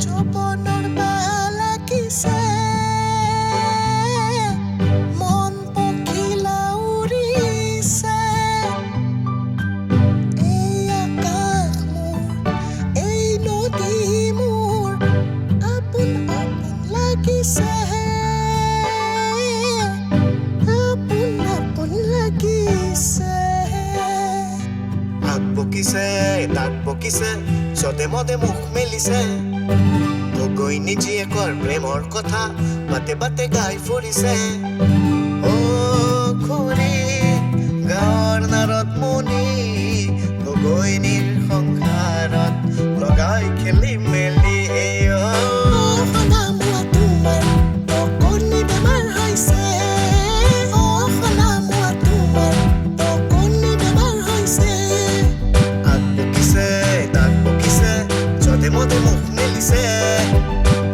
যৌৱনৰ বালা কিছে মন পখিলা উৰিছে এই আকাশ মোৰ এই নদী মোৰ আপোন আপোন লাগিছে আপোন আপোন লাগিছে হাত বকিছে দাঁত বকিছে য'তে মতে মুখ মেলিছে গগৈনী জীয়েকৰ প্ৰেমৰ কথা বাটে বাটে গাই ফুৰিছে অ খুৰী গাঁৱৰ নাৰত মণি গগৈনীৰ সংসাৰত লগাই খেলি মেলি সনামুৱা তোমাৰ বকনি বেমাৰ হৈছে সনামুৱা তোমাৰ বকনি বেমাৰ হৈছে হাত বকিছে দাঁত বকিছে য'তে মতে মুখ মেলিছে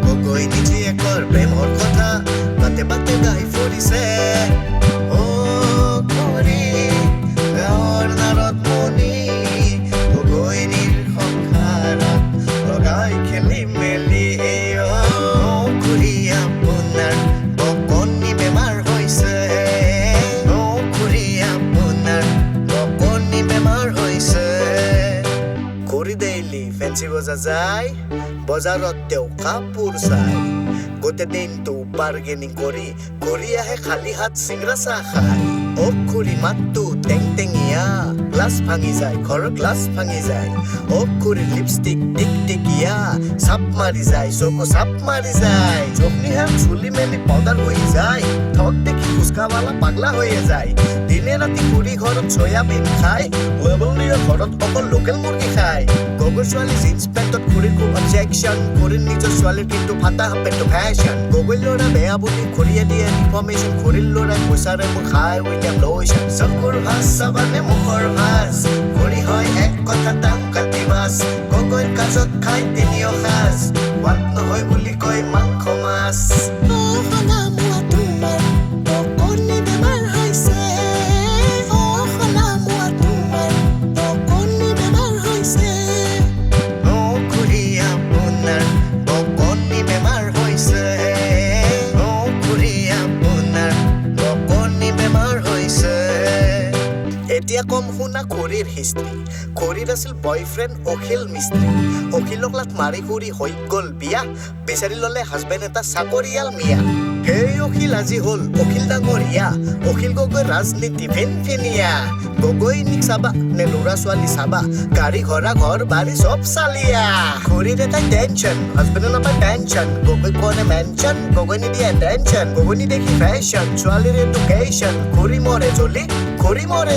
গগৈনী জীয়েকৰ প্ৰেমৰ কথা বাটে বাটে গাই ফুৰিছে অ খুৰী গাঁৱৰ নাৰত মণি গগৈনীৰ সংসাৰত লগাই খেলি মেলি অ খুৰী আপোনাৰ বকনি বেমাৰ হৈছে অ খুৰী আপোনাৰ বকনি বেমাৰ হৈছে খুৰী ডেইলি ফেঞ্চি বজাৰ যায় বজাৰত তেওঁ কাপোৰ চাই গোটেই দিনটো বাৰ্গেনিং কৰি আহে খালী হাত চিংৰা চাহ খাই অ খুৰী মাতটো টেং টেঙীয়া গ্লাছ ভাঙি যায় ঘৰৰ গ্লাছ ভাঙি যায় অ খুৰী লিপষ্টিক টিক টিকিয়া চাপ মাৰি যায় চকু চাপ মাৰি যায় জখনিহাল চুলি মেলি পাউডাৰ হৈ যায় ঠগ দেখি ফুচকাৱালা পাগলা হৈয়ে যায় দিনে ৰাতি খুৰী ঘৰত চয়াবিন খায় লেবলীয়া ঘৰত অকল লোকেল মুৰ্গী খায় গগৈৰ ছোৱালী জিন্স পেণ্টত খুৰীৰ খুব অবজেকশ্যন খুৰীৰ নিজৰ ছোৱালীৰ কিন্তু ফাটা পেণ্টটো ফেশ্বন গগৈৰ ল'ৰা বেয়া বুলি খুৰীয়ে দিয়ে ইনফৰ্মেশ্যন খুৰীৰ ল'ৰাই পইচাৰে মোৰ খাই উইলিয়াম লোচন চকুৰ ভাজ চাবানে মুখৰ ভাজ খুৰী হয় এক কথা দাম কাটি মাছ গগৈৰ কাজত খাই তিনিও সাজ সোৱাদ নহয় বুলি কয় মাংস মাছ সনামুৱা তোমাৰ বকনি বেমাৰ হৈছে সনামুৱা তোমাৰ বকনি বেমাৰ হৈছে অ খুৰী আপোনাৰ বকনি বেমাৰ হৈছে অ খুৰী আপোনাৰ বকনি বেমাৰ হৈছে এতিয়া কম শুনা খুৰীৰ হিষ্ট্ৰী খুৰীৰ আছিল বয়ফ্ৰেণ্ড অখিল মিস্ত্ৰী অখিলক লাট মাৰি খুৰী হৈ গ'ল বিয়া বিচাৰি ল'লে হাজবেণ্ড এটা চাকৰিয়াল মিয়া সেই অখিল আজি হ'ল অখিল ডাঙৰীয়া অখিল গগৈ ৰাজনীতি ফিনফিনীয়া গগৈনীক চাবা নে ল'ৰা ছোৱালী চাবা গাড়ী ঘোঁৰা ঘৰ বাৰী চব চালিয়া খুৰীৰ এটাই টেনশ্যন হাজবেণ্ডে নাপায় পেঞ্চন গগৈ কনে মেনশ্যন গগৈনী দিয়ে টেনশ্যন গগৈনী দেখি ফেশ্বন ছোৱালীৰ এডুকেশ্যন খুৰী মৰে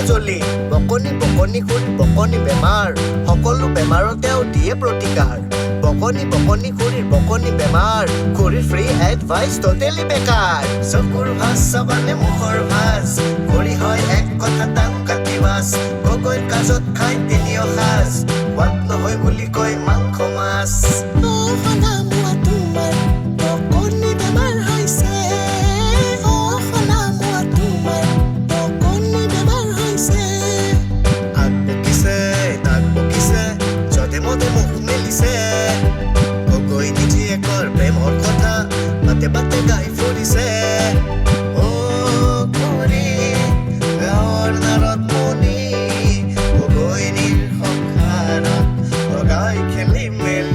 জ্বলি বকনি বকনি খুৰী বকনি বেমাৰ সকলো বেমাৰত তেওঁ দিয়ে প্ৰতিকাৰ বকনি বকনি খুৰীৰ বকনি বেমাৰ খুৰীৰ ফ্ৰী এডভাইচ টোটেলি বেকাৰ চকুৰ ভাজ চাবানে মুখৰ ভাজ খুৰী হয় এক কথা দাম কাটি মাছ গগৈৰ কাজত খাই তিনিও সাজ সোৱাদ নহয় বুলি কয় মাংস মাছ সনামুৱা তোমাৰ বকনি বেমাৰ হৈছে সনামুৱা তোমাৰ বকনি বেমাৰ হৈছে হাত বকিছে দাঁত বকিছে য'তে মতে মুখ মেলিছে গগৈনী জীয়েকৰ প্ৰেমৰ কথা বাটে বাটে গাই ফুৰিছে অ খুৰী গাঁৱৰ নাৰত মণি গগৈনীৰ সংসাৰত লগাই খেলি মেলি